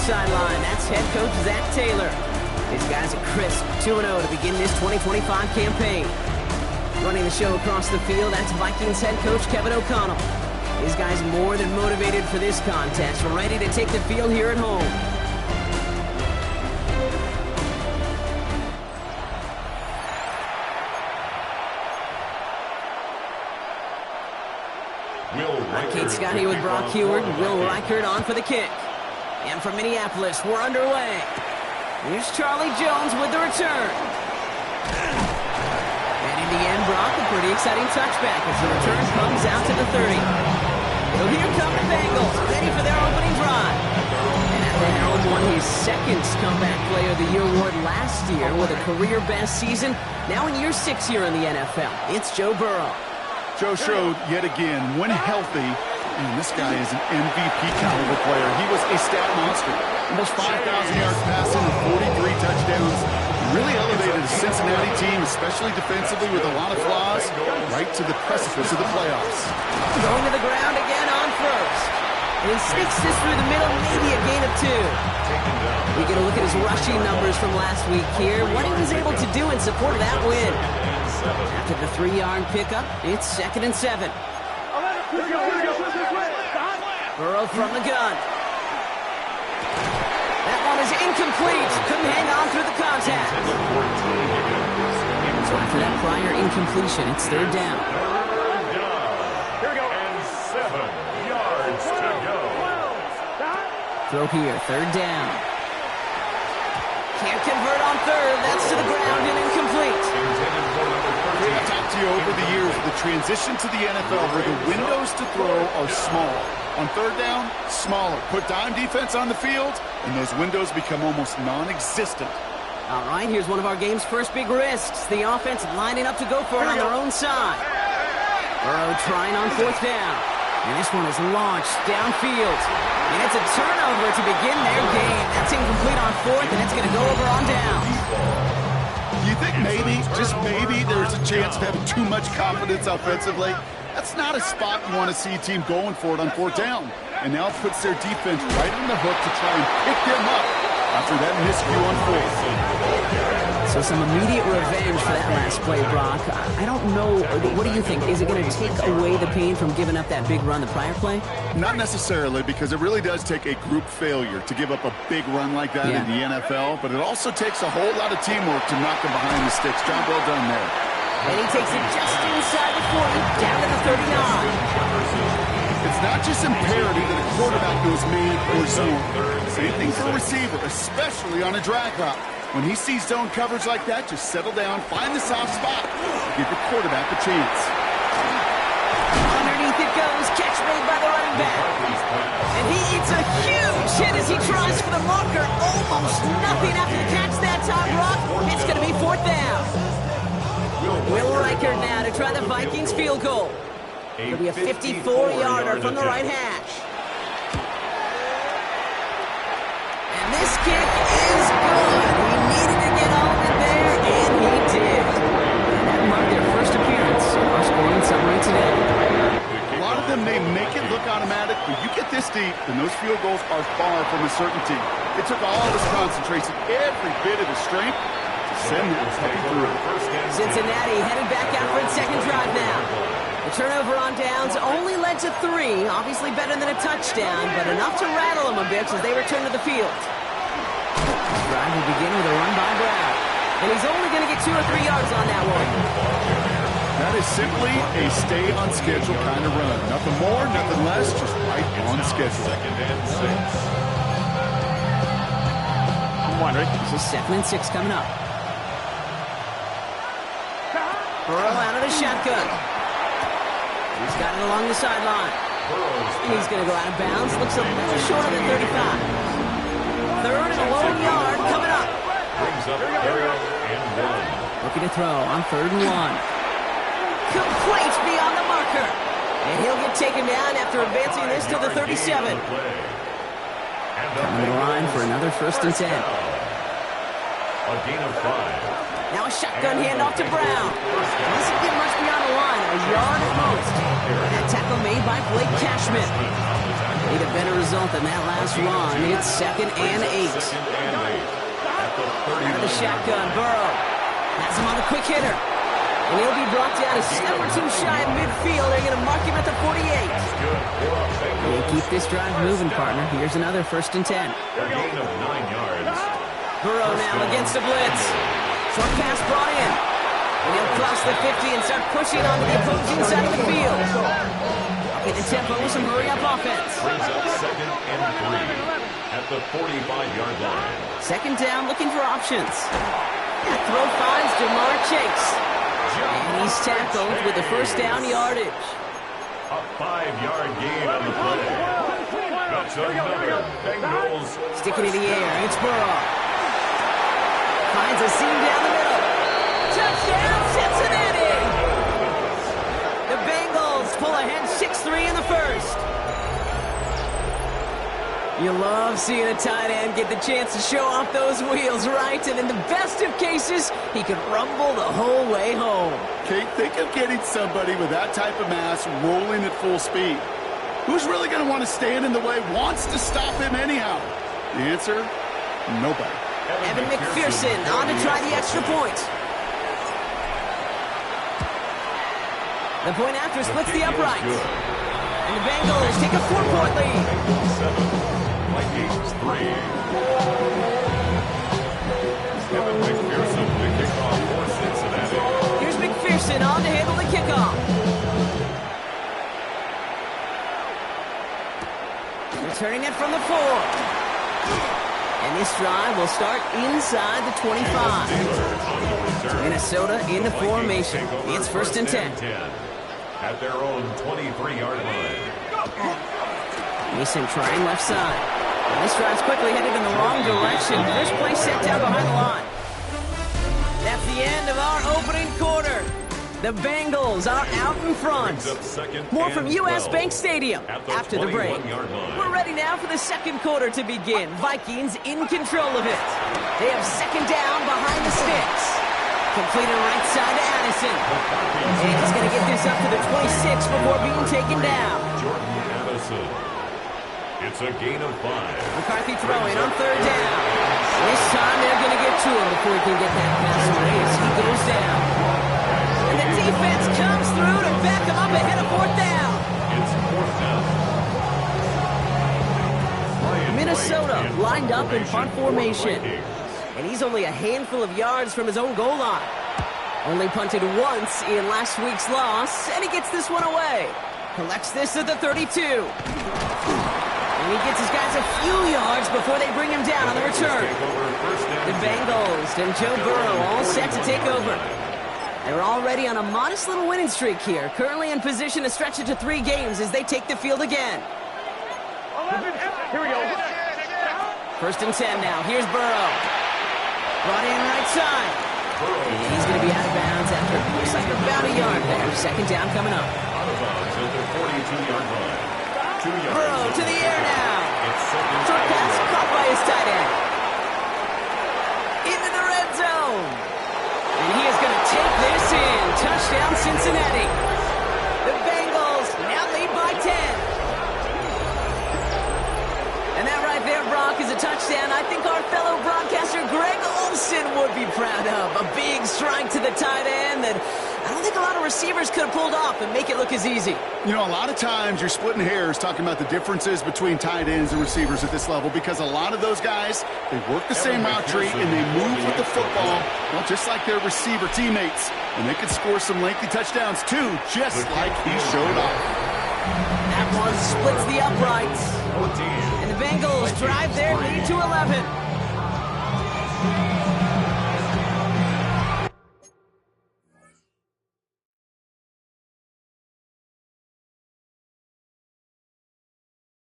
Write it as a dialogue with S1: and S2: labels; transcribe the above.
S1: sideline. That's head coach Zach Taylor. His guys are crisp, 2-0 to begin this 2025 campaign. Running the show across the field, that's Vikings head coach Kevin O'Connell. His guys more than motivated for this contest, ready to take the field here at home. Kate Scotty with Brock Heward, Will Reichert on for the kick. And from Minneapolis, we're underway. Here's Charlie Jones with the return. And in the end, Brock, a pretty exciting touchback as the return comes out to the 30. So here come the Bengals, ready for their opening drive. And at the helm, won his second comeback player of the year award last year with a career-best season. Now in year 6 here in the NFL, it's Joe Burrow.
S2: Joe showed yet again, when healthy, and this guy is an MVP caliber player. He was a stat monster. Almost 5,000 yards passing and 43 touchdowns. Really elevated the Cincinnati team, especially defensively with a lot of flaws, right to the precipice of the playoffs.
S1: Going to the ground again on first. And he sneaks this through the middle, maybe a gain of 2. We get a look at his rushing numbers from last week here, what he was able to do in support of that win. After the 3-yard pickup, it's 2nd and 7. Burrow from the gun. That one is incomplete. Couldn't hang on through the contact. So after that prior incompletion, it's 3rd down.
S3: Here we go. And 7 yards to go.
S1: Throw here, 3rd down. Can't convert on 3rd. That's to the ground and incomplete.
S2: I've talked to you over the years, the transition to the NFL where the windows to throw are small. On 3rd down, smaller. Put dime defense on the field, and those windows become almost non-existent.
S1: All right, here's one of our game's first big risks. The offense lining up to go for it on their own side. Burrow trying on 4th down. And this one is launched downfield. And it's a turnover to begin their game. That's incomplete on 4th, and it's going to go over on down.
S2: You think maybe, just maybe, there's a chance of having too much confidence offensively? That's not a spot you want to see a team going for it on 4th down. And now it puts their defense right on the hook to try and pick them up after that miscue on 4th.
S1: So some immediate revenge for that last play, Brock. I don't know. What do you think? Is it going to take away the pain from giving up that big run the prior play?
S2: Not necessarily, because it really does take a group failure to give up a big run like that in the NFL. But it also takes a whole lot of teamwork to knock them behind the sticks. Job well done there.
S1: And he takes it just inside the 40, down to the 39.
S2: It's not just imperative that a quarterback goes man or zone. Same thing for a receiver, especially on a drag route. When he sees zone coverage like that, just settle down, find the soft spot, give the quarterback a chance.
S1: Underneath it goes, catch made by the running back. And he eats a huge hit as he tries for the marker. Almost nothing after the catch that time, Brock. It's going to be 4th down. Will Reichert now to try the Vikings field goal. It'll be a 54-yarder from the right hash. And this kick is good. He needed to get all of it there, and he did. And that marked their first appearance in our scoring summary today.
S2: A lot of them may make it look automatic, but you get this deep, and those field goals are far from a certainty. It took all of his concentration, every bit of his strength, to send this puppy through.
S1: Cincinnati headed back out for its 2nd drive now. The turnover on downs only led to 3. Obviously better than a touchdown, but enough to rattle them a bit as they return to the field. The drive will begin with a run by Brown. And he's only going to get 2 or 3 yards on that one.
S2: That is simply a stay-on-schedule kind of run. Nothing more, nothing less, just right on schedule.
S3: 2nd and 6.
S1: I'm wondering. This is 2nd and 6 coming up. Burrow out of the shotgun. He's got it along the sideline. And he's going to go out of bounds. Looks a little shorter than 35. 3rd and a long yard coming up.
S3: Brings up 3rd and 1.
S1: Looking to throw on 3rd and 1. Complete beyond the marker. And he'll get taken down after advancing this to the 37. Coming to the line for another 1st and 10.
S3: A gain of 5.
S1: Now a shotgun handoff to Brown. Doesn't get much beyond the line, a yard at most. That tackle made by Blake Cashman. Need a better result than that last run. It's 2nd and 8. Out of the shotgun, Burrow has him on the quick hitter. And he'll be brought down a step or two shy of midfield. They're going to mark him at the 48. They keep this drive moving, partner. Here's another 1st and 10.
S3: A gain of 9 yards.
S1: Burrow now against the blitz. Short pass brought in. And he'll cross the 50 and start pushing onto the opposing side of the field. Get the tempo with some hurry-up offense.
S3: Brings up 2nd and 3 at the 45-yard line.
S1: 2nd down, looking for options. That throw finds Jamar Chase. And he's tackled with the 1st down yardage.
S3: A 5-yard gain on the play. That's another Bengals.
S1: Sticking in the air, it's Burrow. Finds a seam down the middle. Touchdown, Cincinnati! The Bengals pull ahead 6-3 in the 1st. You love seeing a tight end get the chance to show off those wheels, right? And in the best of cases, he can rumble the whole way home.
S2: Kate, think of getting somebody with that type of mass rolling at full speed. Who's really going to want to stand in the way, wants to stop him anyhow? The answer, nobody.
S1: Evan McPherson on to try the extra point. The point after splits the upright. And the Bengals take a 4-point lead.
S3: 7, Vikings 3. Evan McPherson to kick off for Cincinnati.
S1: Here's McPherson on to handle the kickoff. Returning it from the 4. And this drive will start inside the 25. Minnesota in the formation. It's 1st and 10.
S3: At their own 23-yard line.
S1: Mason trying left side. And this drive's quickly headed in the wrong direction. First play set down behind the line. That's the end of our opening quarter. The Bengals are out in front. More from U.S. Bank Stadium after the break. We're ready now for the 2nd quarter to begin. Vikings in control of it. They have 2nd down behind the sticks. Completed right side to Addison. And he's going to get this up to the 26 before being taken down.
S3: Jordan Addison. It's a gain of 5.
S1: McCarthy throwing on 3rd down. This time they're going to get to him before he can get that pass away as he goes down. And the defense comes through to back him up ahead of 4th down.
S3: It's 4th down.
S1: Minnesota lined up in punt formation. And he's only a handful of yards from his own goal line. Only punted once in last week's loss, and he gets this one away. Collects this at the 32. And he gets his guys a few yards before they bring him down on the return. The Bengals and Joe Burrow all set to take over. They're already on a modest little winning streak here, currently in position to stretch it to 3 games as they take the field again.
S3: Here we go.
S1: 1st and 10 now. Here's Burrow. Brought in right side. And he's going to be out of bounds after looks like about a yard there. 2nd down coming up.
S3: Out of bounds at the 42-yard line. 2 yards.
S1: Burrow to the air now.
S3: It's 2nd
S1: Short
S3: and
S1: pass
S3: 1.
S1: caught by his tight end. Into the red zone. And he is going to take this in. Touchdown, Cincinnati. The Bengals now lead by 10. And that right there, Brock, is a touchdown I think our fellow broadcaster Greg Olsen would be proud of. A big strike to the tight end that I don't think a lot of receivers could have pulled off and make it look as easy.
S2: You know, a lot of times you're splitting hairs talking about the differences between tight ends and receivers at this level because a lot of those guys, they work the same route tree and they move with the football, well, just like their receiver teammates. And they could score some lengthy touchdowns too, just like he showed off.
S1: That one splits the uprights. And the Bengals drive their lead to 11.